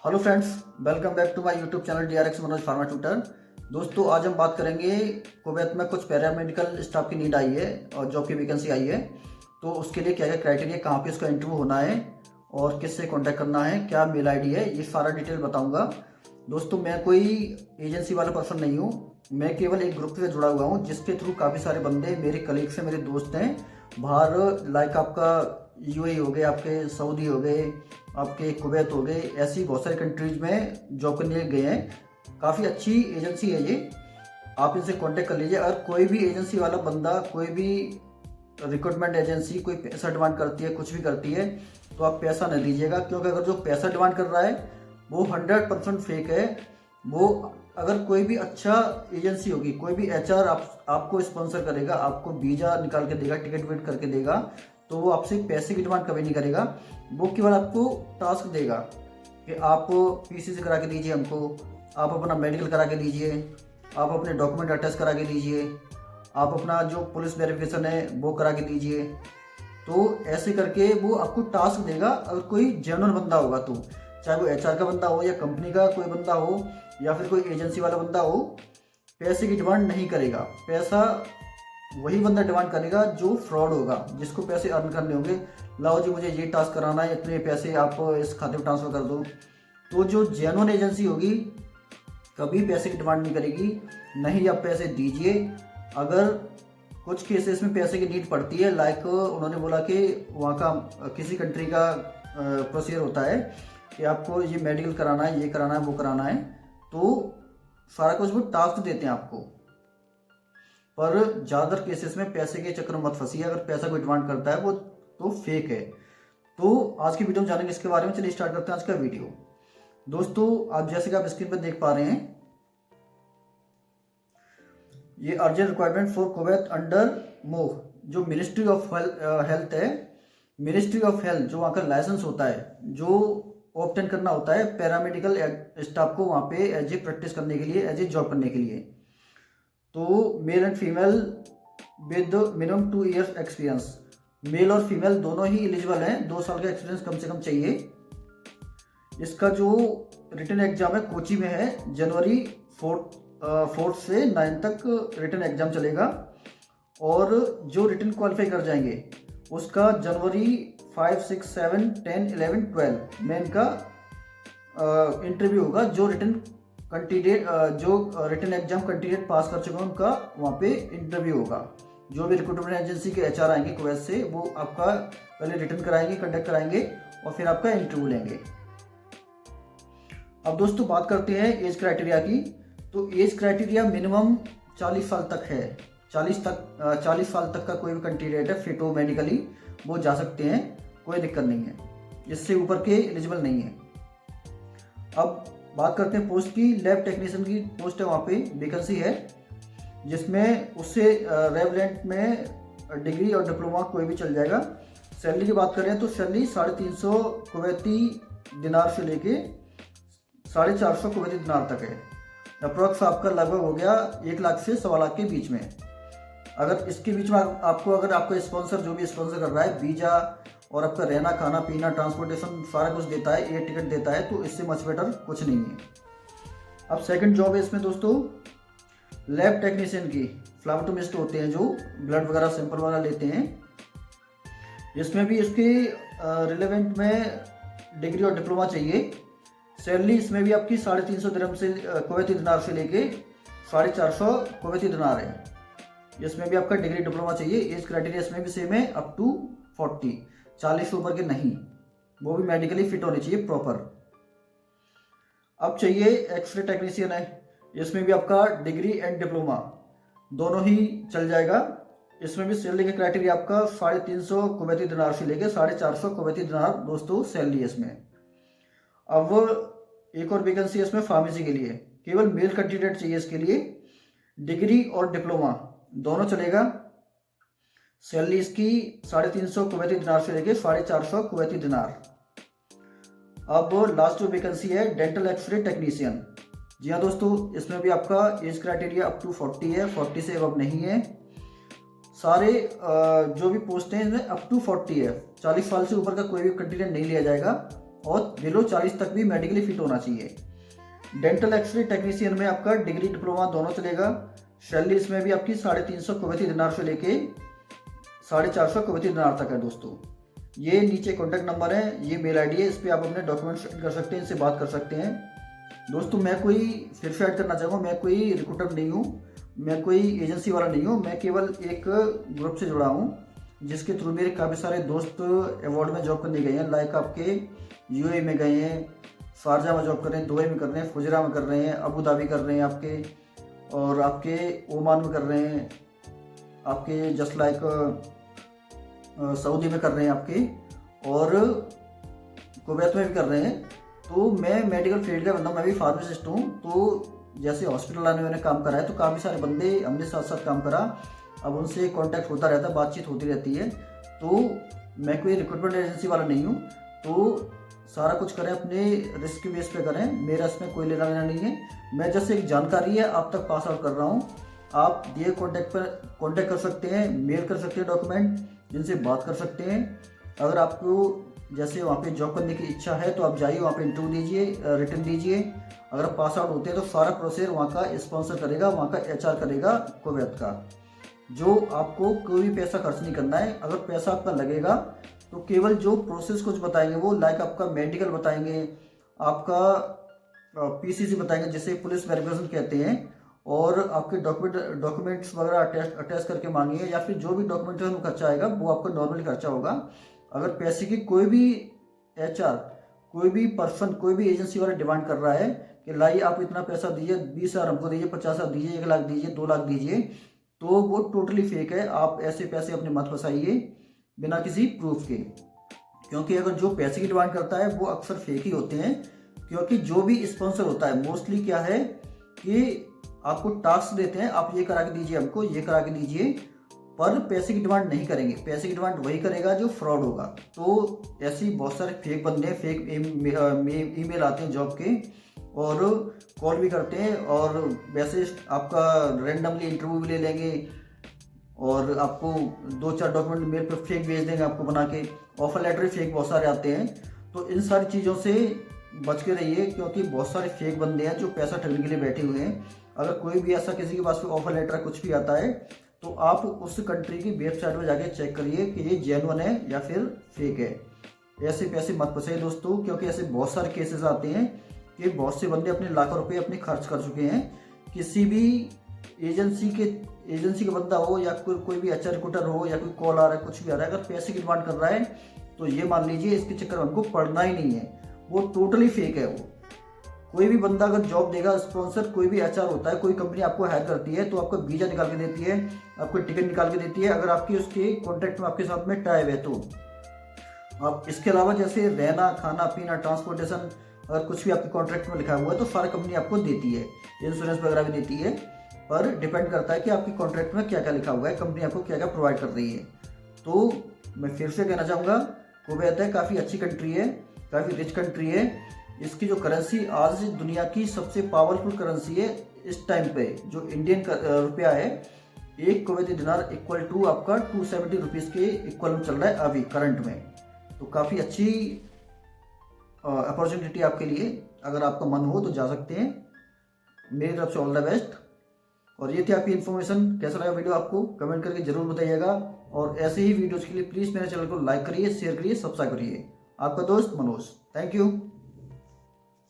Hello friends, welcome back to my YouTube channel DRX Manoj pharma tutor. दोस्तों, आज हम बात करेंगे कुवैत में कुछ पैरामेडिकल स्टाफ की नीड आई है और जॉब की वैकेंसी आई है। तो उसके लिए क्या क्या क्राइटेरिया, कहाँ पे उसका इंटरव्यू होना है और किससे कांटेक्ट करना है, क्या मेल आईडी है, ये सारा डिटेल बताऊंगा। दोस्तों, मैं कोई एजेंसी वाला पर्सन नहीं हूँ। मैं केवल एक ग्रुप से जुड़ा हुआ हूँ जिसके थ्रू काफ़ी सारे बंदे मेरे कलीग्स हैं, मेरे दोस्त हैं बाहर। लाइक आपका UAE हो गए, आपके सऊदी हो गए, आपके कुवैत हो गए, ऐसी बहुत सारी कंट्रीज में जॉब करने गए हैं। काफ़ी अच्छी एजेंसी है ये, आप इनसे कांटेक्ट कर लीजिए। अगर कोई भी एजेंसी वाला बंदा, कोई भी रिक्रूटमेंट एजेंसी कोई पैसा डिमांड करती है, कुछ भी करती है, तो आप पैसा नहीं दीजिएगा, क्योंकि अगर जो पैसा डिमांड कर रहा है वो 100% फेक है। वो अगर कोई भी अच्छा एजेंसी होगी, कोई भी HR आपको स्पॉन्सर करेगा, आपको वीज़ा निकाल के देगा, टिकट विट करके देगा, तो वो आपसे पैसे की डिमांड कभी नहीं करेगा। वो केवल आपको टास्क देगा कि आप PCC करा के दीजिए हमको, आप अपना मेडिकल करा के दीजिए, आप अपने डॉक्यूमेंट अटैच करा के दीजिए, आप अपना जो पुलिस वेरिफिकेशन है वो करा के दीजिए। तो ऐसे करके वो आपको टास्क देगा। अगर कोई जेन्युइन बंदा होगा तो, चाहे वो HR का बंदा हो या कंपनी का कोई बंदा हो या फिर कोई एजेंसी वाला बंदा हो, पैसे की डिमांड नहीं करेगा। पैसा वही बंदा डिमांड करेगा जो फ्रॉड होगा, जिसको पैसे अर्न करने होंगे। लाओ जी, मुझे ये टास्क कराना है, इतने पैसे आप इस खाते में ट्रांसफर कर दो। तो जो जेन्युइन एजेंसी होगी कभी पैसे की डिमांड नहीं करेगी। नहीं, आप पैसे दीजिए। अगर कुछ केसेस में पैसे की नीड पड़ती है, लाइक उन्होंने बोला कि वहाँ का किसी कंट्री का प्रोसीजर होता है कि आपको ये मेडिकल कराना है, ये कराना है, वो कराना है, तो सारा कुछ वो टास्क देते हैं आपको। पर ज़्यादातर केसेस में पैसे के चक्कर में मत फंसिए। अगर पैसा कोई डिमांड करता है वो तो फेक है। तो आज की वीडियो में जानेंगे इसके बारे में। चलिए स्टार्ट करते हैं आज का वीडियो। दोस्तों, आप जैसे कि आप स्क्रीन पर देख पा रहे हैं, ये urgent requirement for Kuwait under MOH, जो मिनिस्ट्री ऑफ हेल्थ है। मिनिस्ट्री ऑफ हेल्थ जो वहाँ का लाइसेंस होता है, जो ऑब्टेन करना होता है पैरामेडिकल स्टाफ को वहाँ पे एज ए प्रैक्टिस करने के लिए, एज ए जॉब करने के लिए। तो male and female with minimum 2 years experience, male और फीमेल दोनों ही एलिजिबल हैं। 2 साल का एक्सपीरियंस कम से कम चाहिए। इसका जो रिटन एग्जाम है कोची में है। जनवरी 4 से 9 तक रिटन एग्जाम चलेगा और जो रिटन क्वालिफाई कर जाएंगे उसका जनवरी 5, 6, 7, 10, 11, 12 में इनका इंटरव्यू होगा। जो रिटन एग्जाम कंटीडेट पास कर चुके हैं उनका वहाँ पे इंटरव्यू होगा। जो भी रिक्रूटमेंट एजेंसी के HR आएंगे कुवैत से, वो आपका पहले रिटन कराएंगे, कंडक्ट कराएंगे और फिर आपका इंटरव्यू लेंगे। अब दोस्तों बात करते हैं एज क्राइटेरिया की। तो एज क्राइटेरिया मिनिमम 40 साल तक है। 40 साल तक का कोई भी कैंडिडेट है, फिट हो मेडिकली, वो जा सकते हैं, कोई दिक्कत नहीं है। इससे ऊपर के एलिजिबल नहीं है। अब बात करते हैं पोस्ट की। लैब टेक्नीशियन की पोस्ट है, वहाँ पे वैकेंसी है, जिसमें उससे रेवलेंट में डिग्री और डिप्लोमा कोई भी चल जाएगा। सैलरी की बात करें तो सैलरी 350 कुवैती दिनार से लेके 450 कुवैती दिनार तक है। अप्रॉक्स आपका लगभग हो गया 1 लाख से 1.25 लाख के बीच में। अगर इसके बीच में आपको, अगर आपका स्पॉन्सर जो भी स्पॉन्सर कर रहा है, वीज़ा और आपका रहना, खाना, पीना, ट्रांसपोर्टेशन सारा कुछ देता है, एयर टिकट देता है, तो इससे मच बेटर कुछ नहीं है। अब सेकंड जॉब है इसमें दोस्तों लैब टेक्नीशियन की। फ्लैबोटोमिस्ट होते हैं जो ब्लड वगैरह सैंपल वगैरह लेते हैं। इसमें भी इसके रिलेवेंट में डिग्री और डिप्लोमा चाहिए। सैलरी इसमें भी आपकी 350 दिरहम से कुवैती दिनार से लेके 450 कुवैती दिनार है। इसमें भी आपका डिग्री डिप्लोमा चाहिए। एज क्राइटेरिया इसमें भी सेम है, अप टू 40 से ऊपर के नहीं, वो भी मेडिकली फिट होनी चाहिए प्रॉपर। अब चाहिए एक्सरे टेक्नीशियन है। इसमें भी आपका डिग्री एंड डिप्लोमा दोनों ही चल जाएगा। इसमें भी सैलरी का क्राइटेरिया आपका 350 कुवैती दिनार से लेके 450 कुवैती दिनार दोस्तों सैलरी है इसमें। अब एक और वैकेंसी है इसमें फार्मेसी के लिए। केवल मेल कैंडिडेट चाहिए इसके लिए। डिग्री और डिप्लोमा दोनों चलेगा। सैलरी इसकी 350 कुवैती दिनार से लेके 450 कुवैती दिनार। अब लास्ट जो वैकेंसी है डेंटल एक्सरे टेक्नीशियन। जी हाँ दोस्तों, इसमें भी आपका एज क्राइटेरिया अप टू 40 है, 40 से अब नहीं है। सारे जो भी पोस्ट हैं इसमें अप टू 40 है। 40 साल से ऊपर का कोई भी कैंडिडेट नहीं लिया जाएगा। और बिलो 40 तक भी मेडिकली फिट होना चाहिए। डेंटल एक्सरे टेक्नीशियन में आपका डिग्री डिप्लोमा दोनों चलेगा। सैलरी इसमें भी आपकी 350 कुवैती दिनार से लेके 450 कुवैती दिनार तक है दोस्तों। ये नीचे कॉन्टैक्ट नंबर है, ये मेल आईडी है, इस पर आप अपने डॉक्यूमेंट सेंड कर सकते हैं, इनसे बात कर सकते हैं। दोस्तों मैं कोई फिर से ऐड करना चाहूँगा, मैं कोई रिक्रूटर नहीं हूँ, मैं कोई एजेंसी वाला नहीं हूँ, मैं केवल एक ग्रुप से जुड़ा हूँ जिसके थ्रू मेरे काफ़ी सारे दोस्त अवार्ड में जॉब करने गए हैं। लाइक आपके यूएई में गए हैं, शारजा में जॉब कर रहे हैं, दुबई में कर रहे हैं, फुजरा में कर रहे हैं, अबू धाबी कर रहे हैं आपके, और आपके ओमान में कर रहे हैं, आपके जस्ट लाइक सऊदी में कर रहे हैं आपके, और कुवैत में भी कर रहे हैं। तो मैं मेडिकल फील्ड का बंदा, मैं भी फार्मासिस्ट हूँ। तो जैसे हॉस्पिटल लाने मैंने काम करा है, तो काफ़ी सारे बंदे हमने साथ साथ काम करा, अब उनसे कांटेक्ट होता रहता है, बातचीत होती रहती है। तो मैं कोई रिक्रूटमेंट एजेंसी वाला नहीं हूँ, तो सारा कुछ करें अपने रिस्क बेस पे करें, मेरा इसमें कोई लेना देना नहीं है। मैं जैसे एक जानकारी है आप तक पास आउट कर रहा हूँ। आप दिए कॉन्टैक्ट पर कॉन्टैक्ट कर सकते हैं, मेल कर सकते हैं डॉक्यूमेंट, जिनसे बात कर सकते हैं। अगर आपको जैसे वहाँ पे जॉब करने की इच्छा है तो आप जाइए, वहाँ पे इंटरव्यू दीजिए, रिटर्न दीजिए। अगर पास आउट होते हैं तो सारा प्रोसेस वहाँ का स्पॉन्सर करेगा, वहाँ का एचआर करेगा कुवैत का। जो आपको कोई भी पैसा खर्च नहीं करना है। अगर पैसा आपका लगेगा तो केवल जो प्रोसेस कुछ बताएंगे वो, लाइक आपका मेडिकल बताएंगे, आपका पीसीसी बताएंगे जिसे पुलिस वेरिफिकेशन कहते हैं, और आपके डॉक्यूमेंट्स वगैरह अटैच करके मांगिए, या फिर जो भी डॉक्यूमेंटेशन खर्चा आएगा वो आपका नॉर्मल खर्चा होगा। अगर पैसे की कोई भी एचआर, कोई भी पर्सन, कोई भी एजेंसी वाला डिमांड कर रहा है कि लाइए आप इतना पैसा दीजिए, 20,000 हमको दीजिए, 50,000 दीजिए, 1 लाख दीजिए, 2 लाख दीजिए, तो वो टोटली फेक है। आप ऐसे पैसे अपने मत फंसाइए बिना किसी प्रूफ के, क्योंकि अगर जो पैसे की डिमांड करता है वो अक्सर फेक ही होते हैं। क्योंकि जो भी स्पॉन्सर होता है मोस्टली क्या है कि आपको टास्क देते हैं, आप ये करा के दीजिए, हमको ये करा के दीजिए, पर पैसे की डिमांड नहीं करेंगे। पैसे की डिमांड वही करेगा जो फ्रॉड होगा। तो ऐसी बहुत सारे फेक बंदे हैं, फेक ईमेल आते हैं जॉब के, और कॉल भी करते हैं, और वैसे आपका रैंडमली इंटरव्यू भी ले लेंगे, और आपको 2-4 डॉक्यूमेंट मेल पे फेक भेज देंगे आपको बना के। ऑफर लेटर भी फेक बहुत सारे आते हैं। तो इन सारी चीज़ों से बच के रहिए, क्योंकि बहुत सारे फेक बंदे हैं जो पैसा ठगने के लिए बैठे हुए हैं। अगर कोई भी ऐसा किसी के पास ऑफर लेटर कुछ भी आता है तो आप उस कंट्री की वेबसाइट में जाके चेक करिए कि ये जेन्युइन है या फिर फेक है। ऐसे पैसे मत फंसाइए दोस्तों, क्योंकि ऐसे बहुत सारे केसेस आते हैं कि बहुत से बंदे अपने लाखों रुपए अपने खर्च कर चुके हैं। किसी भी एजेंसी का बंदा हो, या कोई भी एचआर रिक्रूटर हो, या कोई कॉल आ रहा है, कुछ भी आ रहा है, अगर पैसे की डिमांड कर रहा है तो ये मान लीजिए इसके चक्कर में हमको पढ़ना ही नहीं है, वो टोटली फेक है। वो कोई भी बंदा अगर जॉब देगा, स्पॉन्सर कोई भी एचआर होता है, कोई कंपनी आपको हायर करती है तो आपको वीजा निकाल के देती है, आपको टिकट निकाल के देती है, अगर आपकी उसके कॉन्ट्रैक्ट में आपके साथ में टाई है तो। आप इसके अलावा जैसे रहना, खाना पीना, ट्रांसपोर्टेशन, अगर कुछ भी आपके कॉन्ट्रैक्ट में लिखा हुआ है तो सारी कंपनी आपको देती है, इंश्योरेंस वगैरह भी देती है। पर डिपेंड करता है कि आपकी कॉन्ट्रैक्ट में क्या क्या लिखा हुआ है, कंपनी आपको क्या क्या प्रोवाइड कर रही है। तो मैं फिर से कहना चाहूँगा, कुवैत है काफ़ी अच्छी कंट्री है, काफ़ी रिच कंट्री है। इसकी जो करेंसी आज दुनिया की सबसे पावरफुल करेंसी है इस टाइम पे, जो इंडियन रुपया है। एक कुवैती दिनार इक्वल टू आपका 270 रुपीज़ के इक्वल में चल रहा है अभी करंट में। तो काफ़ी अच्छी अपॉर्चुनिटी आपके लिए, अगर आपका मन हो तो जा सकते हैं। मेरी तरफ से ऑल द बेस्ट। और ये थी आपकी इन्फॉर्मेशन। कैसा लगा वीडियो आपको कमेंट करके जरूर बताइएगा, और ऐसे ही वीडियोज़ के लिए प्लीज़ मेरे चैनल को लाइक करिए, शेयर करिए, सब्सक्राइब करिए। आपका दोस्त मनोज। Thank you.